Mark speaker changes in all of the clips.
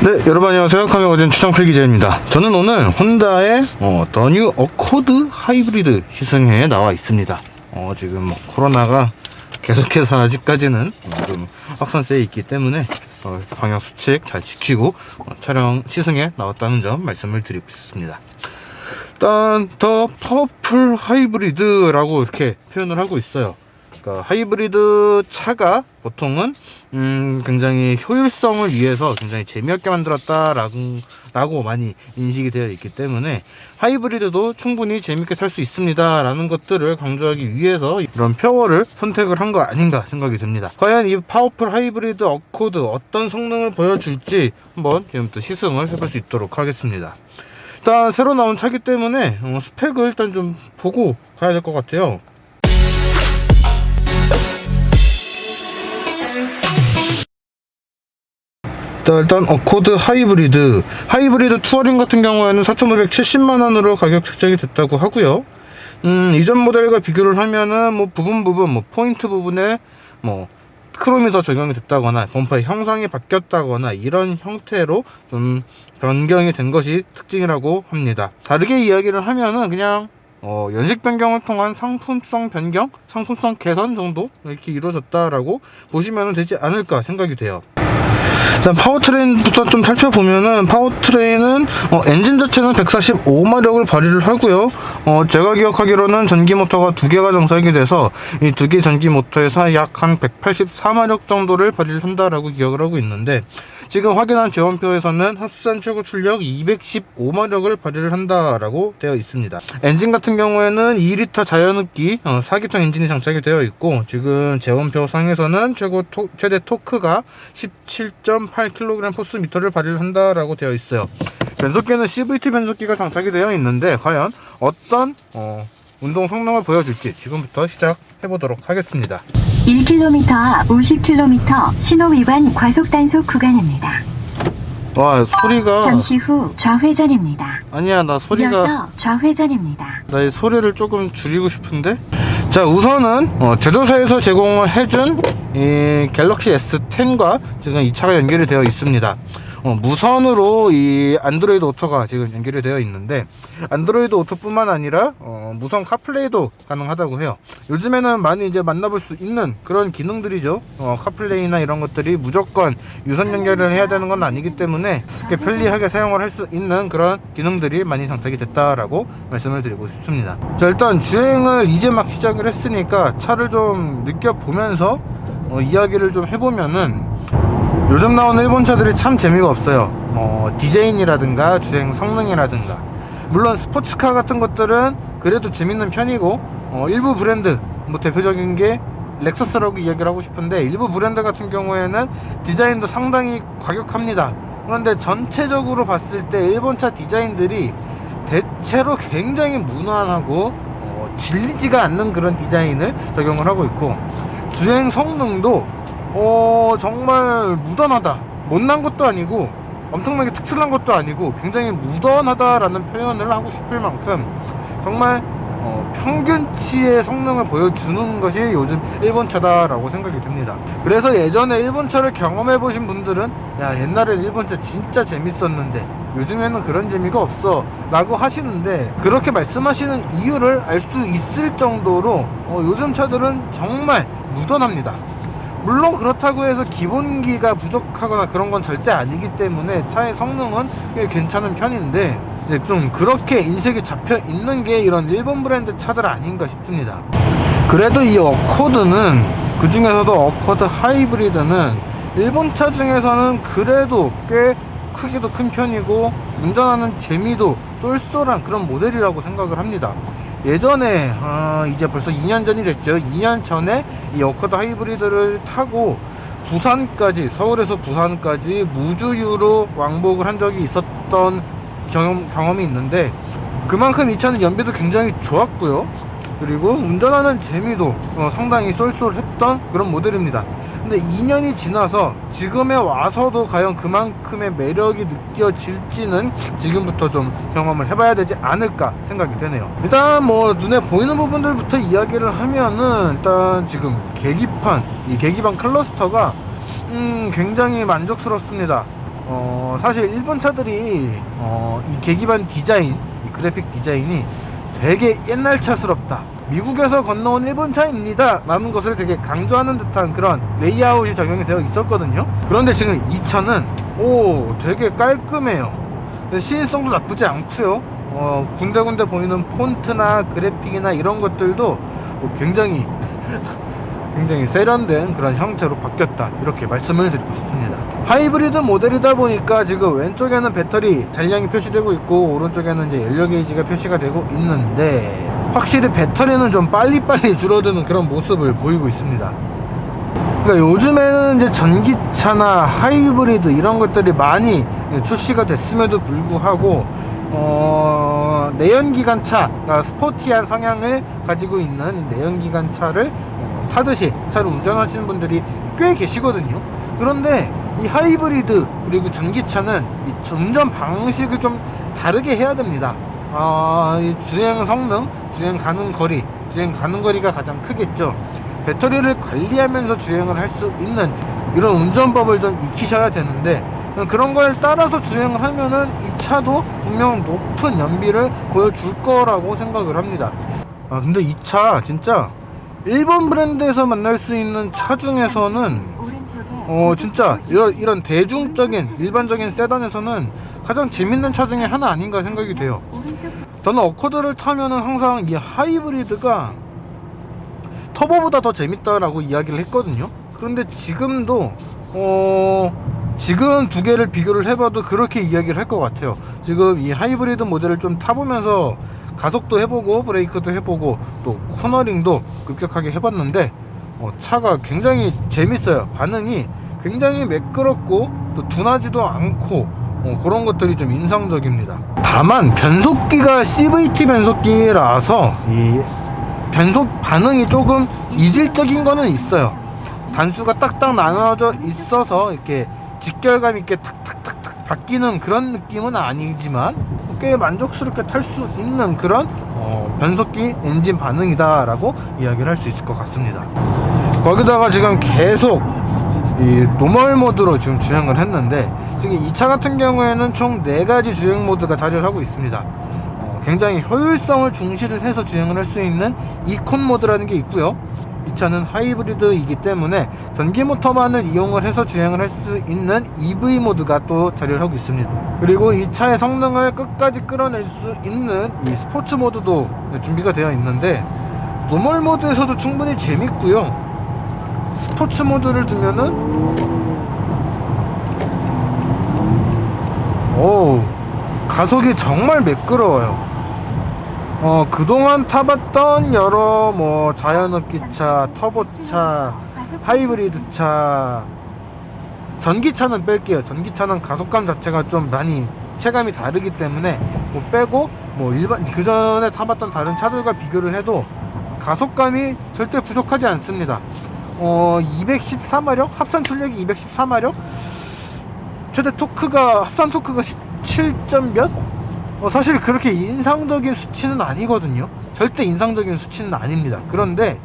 Speaker 1: 네, 여러분 안녕하세요. 카메라거진 최정필 기자입니다. 저는 오늘 혼다의 더 뉴 어코드 하이브리드 시승회에 나와 있습니다. 지금 코로나가 계속해서 아직까지는 좀 확산세에 있기 때문에 방역 수칙 잘 지키고 촬영 시승에 나왔다는 점 말씀을 드리고 싶습니다. 일단 더 파워풀 하이브리드라고 이렇게 표현을 하고 있어요. 그러니까 하이브리드 차가 보통은 굉장히 효율성을 위해서 굉장히 재미없게 만들었다라고 많이 인식이 되어 있기 때문에 하이브리드도 충분히 재밌게 탈 수 있습니다 라는 것들을 강조하기 위해서 이런 표어를 선택을 한 거 아닌가 생각이 듭니다. 과연 이 파워풀 하이브리드 어코드 어떤 성능을 보여줄지 한번 지금부터 시승을 해볼 수 있도록 하겠습니다. 일단 새로 나온 차기 때문에 스펙을 일단 좀 보고 가야 될 것 같아요. 일단 어코드 하이브리드 투어링 같은 경우에는 4,570만원으로 가격 책정이 됐다고 하고요. 이전 모델과 비교를 하면은 뭐 부분 포인트 부분에 뭐 크롬이 더 적용이 됐다거나 범퍼의 형상이 바뀌었다거나 이런 형태로 좀 변경이 된 것이 특징이라고 합니다. 다르게 이야기를 하면은 그냥 연식 변경을 통한 상품성 변경, 상품성 개선 정도 이렇게 이루어졌다라고 보시면 되지 않을까 생각이 돼요. 일단 파워트레인부터 좀 살펴보면은 파워트레인은 엔진 자체는 145마력을 발휘를 하고요. 제가 기억하기로는 전기 모터가 두 개가 장착이 돼서 이 두 개 전기 모터에서 약 한 184마력 정도를 발휘를 한다라고 기억을 하고 있는데, 지금 확인한 제원표에서는 합산 최고 출력 215마력을 발휘를 한다라고 되어 있습니다. 엔진 같은 경우에는 2리터 자연흡기 4기통 엔진이 장착이 되어 있고, 지금 제원표 상에서는 최대 토크가 17.8kgm/m를 발휘를 한다라고 되어 있어요. 변속기는 CVT 변속기가 장착이 되어 있는데 과연 어떤 운동 성능을 보여줄지 지금부터 시작해 보도록 하겠습니다.
Speaker 2: 1km 앞 50km 신호 위반 과속 단속 구간입니다.
Speaker 1: 와, 소리가
Speaker 2: 잠시 후 좌회전입니다.
Speaker 1: 아니야, 나 소리가
Speaker 2: 이어서 좌회전입니다.
Speaker 1: 나 이 소리를 조금 줄이고 싶은데. 자, 우선은 제조사에서 제공을 해준 이 갤럭시 S10과 지금 이 차가 연결이 되어 있습니다. 무선으로 이 안드로이드 오토가 지금 연결이 되어 있는데, 안드로이드 오토뿐만 아니라 무선 카플레이도 가능하다고 해요. 요즘에는 많이 이제 만나볼 수 있는 그런 기능들이죠. 카플레이나 이런 것들이 무조건 유선 연결을 해야 되는 건 아니기 때문에 쉽게 편리하게 사용을 할 수 있는 그런 기능들이 많이 장착이 됐다라고 말씀을 드리고 싶습니다. 자, 일단 주행을 이제 막 시작을 했으니까 차를 좀 느껴보면서 이야기를 좀 해보면은, 요즘 나오는 일본 차들이 참 재미가 없어요. 디자인이라든가 주행 성능이라든가, 물론 스포츠카 같은 것들은 그래도 재밌는 편이고, 일부 브랜드 뭐 대표적인 게 렉서스라고 이야기를 하고 싶은데, 일부 브랜드 같은 경우에는 디자인도 상당히 과격합니다. 그런데 전체적으로 봤을 때 일본차 디자인들이 대체로 굉장히 무난하고 질리지가 않는 그런 디자인을 적용을 하고 있고, 주행 성능도 정말 무던하다, 못난 것도 아니고 엄청나게 특출난 것도 아니고 굉장히 무던하다라는 표현을 하고 싶을 만큼 정말 평균치의 성능을 보여주는 것이 요즘 일본차다라고 생각이 듭니다. 그래서 예전에 일본차를 경험해 보신 분들은 야, 옛날엔 일본차 진짜 재밌었는데 요즘에는 그런 재미가 없어 라고 하시는데, 그렇게 말씀하시는 이유를 알 수 있을 정도로 요즘 차들은 정말 무던합니다. 물론 그렇다고 해서 기본기가 부족하거나 그런 건 절대 아니기 때문에 차의 성능은 꽤 괜찮은 편인데, 좀 그렇게 인식이 잡혀 있는 게 이런 일본 브랜드 차들 아닌가 싶습니다. 그래도 이 어코드는, 그 중에서도 어코드 하이브리드는 일본 차 중에서는 그래도 꽤 크기도 큰 편이고 운전하는 재미도 쏠쏠한 그런 모델이라고 생각을 합니다. 예전에 이제 벌써 2년 전이 됐죠. 2년 전에 이 어코드 하이브리드를 타고 부산까지, 서울에서 부산까지 무주유로 왕복을 한 적이 있었던 경험이 있는데, 그만큼 이 차는 연비도 굉장히 좋았고요. 그리고 운전하는 재미도 상당히 쏠쏠했던 그런 모델입니다. 근데 2년이 지나서 지금에 와서도 과연 그만큼의 매력이 느껴질지는 지금부터 좀 경험을 해봐야 되지 않을까 생각이 되네요. 일단 뭐 눈에 보이는 부분들부터 이야기를 하면은, 일단 지금 이 계기판 클러스터가 굉장히 만족스럽습니다. 사실 일본 차들이 이 계기판 디자인, 이 그래픽 디자인이 되게 옛날 차스럽다, 미국에서 건너온 일본 차입니다 라는 것을 되게 강조하는 듯한 그런 레이아웃이 적용이 되어 있었거든요. 그런데 지금 이 차는 되게 깔끔해요. 시인성도 나쁘지 않고요. 군데군데 보이는 폰트나 그래픽이나 이런 것들도 굉장히 굉장히 세련된 그런 형태로 바뀌었다, 이렇게 말씀을 드리고 싶습니다. 하이브리드 모델이다 보니까 지금 왼쪽에는 배터리 잔량이 표시되고 있고 오른쪽에는 이제 연료 게이지가 표시가 되고 있는데, 확실히 배터리는 좀 빨리빨리 줄어드는 그런 모습을 보이고 있습니다. 그러니까 요즘에는 이제 전기차나 하이브리드 이런 것들이 많이 출시가 됐음에도 불구하고 내연기관차, 그러니까 스포티한 성향을 가지고 있는 내연기관차를 타듯이 차를 운전하시는 분들이 꽤 계시거든요. 그런데 이 하이브리드 그리고 전기차는 이 운전 방식을 좀 다르게 해야 됩니다. 이 주행 성능, 주행 가는 거리가 가장 크겠죠. 배터리를 관리하면서 주행을 할 수 있는 이런 운전법을 좀 익히셔야 되는데, 그런 걸 따라서 주행을 하면은 이 차도 분명 높은 연비를 보여줄 거라고 생각을 합니다. 근데 이 차 진짜 일본 브랜드에서 만날 수 있는 차 중에서는 진짜 이런 대중적인 일반적인 세단에서는 가장 재밌는 차 중에 하나 아닌가 생각이 돼요. 저는 어코드를 타면은 항상 이 하이브리드가 터보보다 더 재밌다라고 이야기를 했거든요. 그런데 지금도 지금 두 개를 비교를 해봐도 그렇게 이야기를 할 것 같아요. 지금 이 하이브리드 모델을 좀 타보면서 가속도 해보고 브레이크도 해보고 또 코너링도 급격하게 해봤는데 차가 굉장히 재밌어요. 반응이 굉장히 매끄럽고 또 둔하지도 않고 그런 것들이 좀 인상적입니다. 다만 변속기가 CVT 변속기라서 이 변속 반응이 조금 이질적인 거는 있어요. 단수가 딱딱 나눠져 있어서 이렇게 직결감 있게 탁탁탁탁 바뀌는 그런 느낌은 아니지만 꽤 만족스럽게 탈 수 있는 그런 변속기 엔진 반응이다 라고 이야기를 할 수 있을 것 같습니다. 거기다가 지금 계속 이 노멀 모드로 지금 주행을 했는데, 지금 이 차 같은 경우에는 총 4가지 주행 모드가 자리를 하고 있습니다. 굉장히 효율성을 중시를 해서 주행을 할 수 있는 이콘 모드라는 게 있고요. 이 차는 하이브리드이기 때문에 전기 모터만을 이용을 해서 주행을 할 수 있는 EV 모드가 또 자리를 하고 있습니다. 그리고 이 차의 성능을 끝까지 끌어낼 수 있는 이 스포츠 모드도 준비가 되어 있는데, 노멀 모드에서도 충분히 재밌고요. 스포츠 모드를 두면은 가속이 정말 매끄러워요. 그동안 타봤던 여러 자연흡기차, 터보차, 하이브리드차, 전기차는 뺄게요. 전기차는 가속감 자체가 좀 많이 체감이 다르기 때문에 빼고 일반 그전에 타봤던 다른 차들과 비교를 해도 가속감이 절대 부족하지 않습니다. 214마력, 합산 출력이 214마력, 최대 토크가 합산 토크가 17점 몇? 사실 그렇게 인상적인 수치는 아니거든요. 절대 인상적인 수치는 아닙니다. 그런데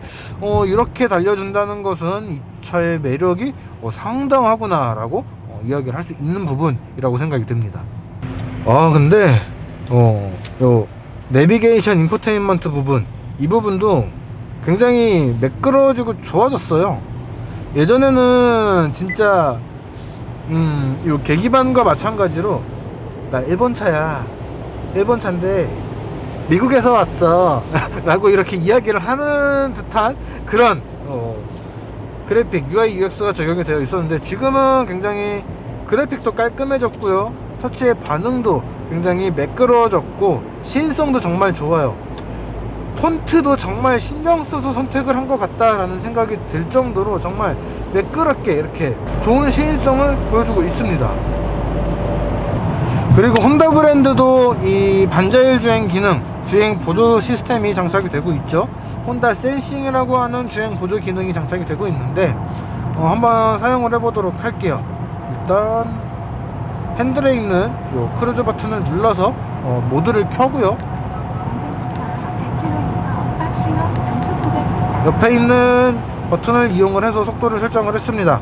Speaker 1: 이렇게 달려준다는 것은 이 차의 매력이 상당하구나 라고 이야기를 할 수 있는 부분이라고 생각이 듭니다. 근데 요 내비게이션 인포테인먼트 부분, 이 부분도 굉장히 매끄러워지고 좋아졌어요. 예전에는 진짜 요 계기판과 마찬가지로 나 일본 차야, 일본 차인데 미국에서 왔어 라고 이렇게 이야기를 하는 듯한 그런 그래픽 UI UX가 적용이 되어 있었는데, 지금은 굉장히 그래픽도 깔끔해졌고요, 터치의 반응도 굉장히 매끄러워졌고 시인성도 정말 좋아요. 폰트도 정말 신경 써서 선택을 한 것 같다라는 생각이 들 정도로 정말 매끄럽게 이렇게 좋은 시인성을 보여주고 있습니다. 그리고 혼다 브랜드도 이 반자율 주행 기능, 주행 보조 시스템이 장착이 되고 있죠. 혼다 센싱이라고 하는 주행 보조 기능이 장착이 되고 있는데 한번 사용을 해보도록 할게요. 일단 핸들에 있는 요 크루즈 버튼을 눌러서 모드를 켜고요. 옆에 있는 버튼을 이용을 해서 속도를 설정을 했습니다.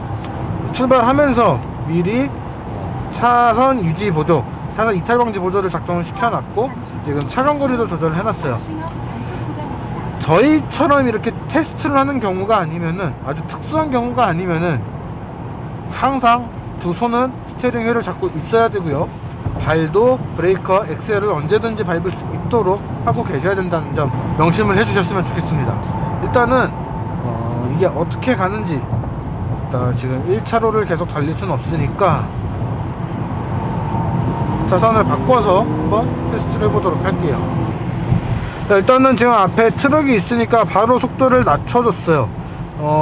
Speaker 1: 출발하면서 미리 차선 유지 보조, 차선 이탈 방지 보조를 작동을 시켜놨고 지금 차간거리도 조절을 해놨어요. 저희처럼 이렇게 테스트를 하는 경우가 아니면은, 아주 특수한 경우가 아니면은 항상 두 손은 스티어링 휠을 잡고 있어야 되고요. 발도 브레이커, 엑셀을 언제든지 밟을 수 있도록 하고 계셔야 된다는 점 명심을 해주셨으면 좋겠습니다. 일단은 이게 어떻게 가는지, 일단 지금 1차로를 계속 달릴 수는 없으니까 차선을 바꿔서 한번 테스트를 해보도록 할게요. 자, 일단은 지금 앞에 트럭이 있으니까 바로 속도를 낮춰줬어요.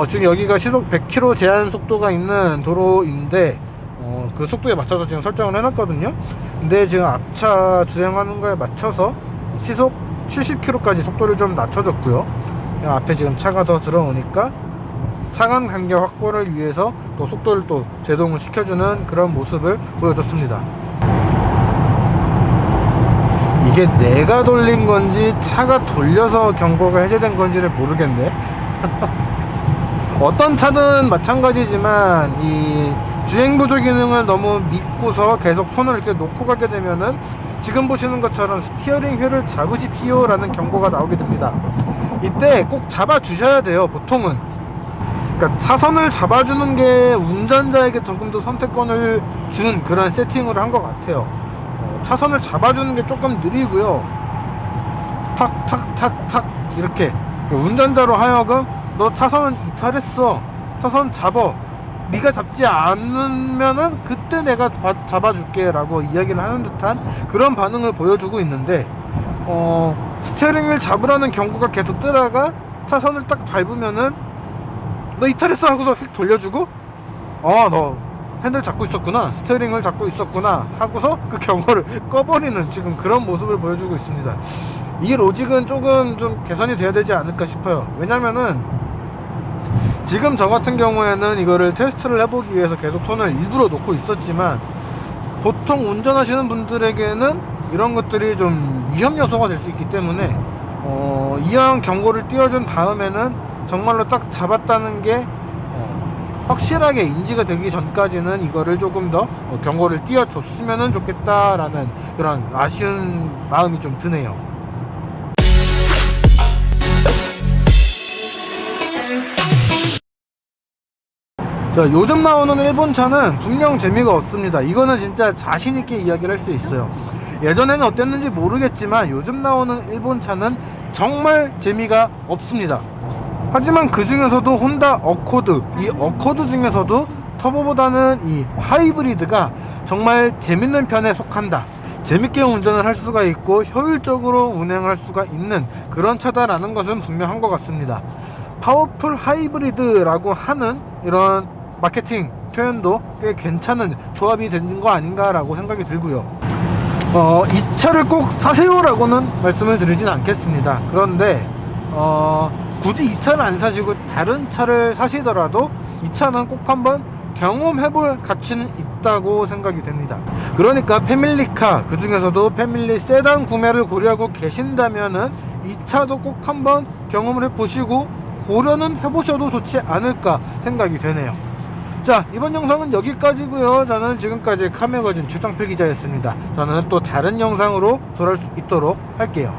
Speaker 1: 지금 여기가 시속 100km 제한 속도가 있는 도로인데 그 속도에 맞춰서 지금 설정을 해놨거든요. 근데 지금 앞차 주행하는 거에 맞춰서 시속 70km까지 속도를 좀 낮춰줬고요. 앞에 지금 차가 더 들어오니까 차간 간격 확보를 위해서 또 속도를 또 제동을 시켜주는 그런 모습을 보여줬습니다. 이게 내가 돌린 건지 차가 돌려서 경고가 해제된 건지를 모르겠네. 어떤 차든 마찬가지지만 이 주행보조 기능을 너무 믿고서 계속 손을 이렇게 놓고 가게 되면은 지금 보시는 것처럼 스티어링 휠을 잡으십시오 라는 경고가 나오게 됩니다. 이때 꼭 잡아 주셔야 돼요. 보통은 그러니까 차선을 잡아주는 게 운전자에게 조금 더 선택권을 준 그런 세팅으로 한 것 같아요. 차선을 잡아주는 게 조금 느리고요. 탁탁탁탁 이렇게 운전자로 하여금 너 차선은 이탈했어, 차선 잡어, 네가 잡지 않으면은 그때 내가 잡아줄게 라고 이야기를 하는 듯한 그런 반응을 보여주고 있는데 스티어링 휠 잡으라는 경고가 계속 뜨다가 차선을 딱 밟으면은 너 이탈했어 하고서 휙 돌려주고 너 핸들 잡고 있었구나, 스티어링을 잡고 있었구나 하고서 그 경고를 꺼버리는 지금 그런 모습을 보여주고 있습니다. 이 로직은 조금 좀 개선이 돼야 되지 않을까 싶어요. 왜냐면은 지금 저 같은 경우에는 이거를 테스트를 해보기 위해서 계속 손을 일부러 놓고 있었지만 보통 운전하시는 분들에게는 이런 것들이 좀 위험 요소가 될 수 있기 때문에 이왕 경고를 띄워준 다음에는 정말로 딱 잡았다는 게 확실하게 인지가 되기 전까지는 이거를 조금 더 경고를 띄워줬으면 좋겠다라는 그런 아쉬운 마음이 좀 드네요. 자, 요즘 나오는 일본 차는 분명 재미가 없습니다. 이거는 진짜 자신있게 이야기를 할 수 있어요. 예전에는 어땠는지 모르겠지만 요즘 나오는 일본 차는 정말 재미가 없습니다. 하지만 그 중에서도 혼다 어코드, 이 어코드 중에서도 터보보다는 이 하이브리드가 정말 재밌는 편에 속한다. 재밌게 운전을 할 수가 있고 효율적으로 운행할 수가 있는 그런 차다라는 것은 분명한 것 같습니다. 파워풀 하이브리드라고 하는 이런 마케팅 표현도 꽤 괜찮은 조합이 된 거 아닌가라고 생각이 들고요. 이 차를 꼭 사세요 라고는 말씀을 드리진 않겠습니다. 그런데 굳이 이 차를 안 사시고 다른 차를 사시더라도 이 차는 꼭 한번 경험해볼 가치는 있다고 생각이 됩니다. 그러니까 패밀리카, 그 중에서도 패밀리 세단 구매를 고려하고 계신다면은 이 차도 꼭 한번 경험을 해보시고 고려는 해보셔도 좋지 않을까 생각이 되네요. 자, 이번 영상은 여기까지고요. 저는 지금까지 카메거진 최정필 기자였습니다. 저는 또 다른 영상으로 돌아올 수 있도록 할게요.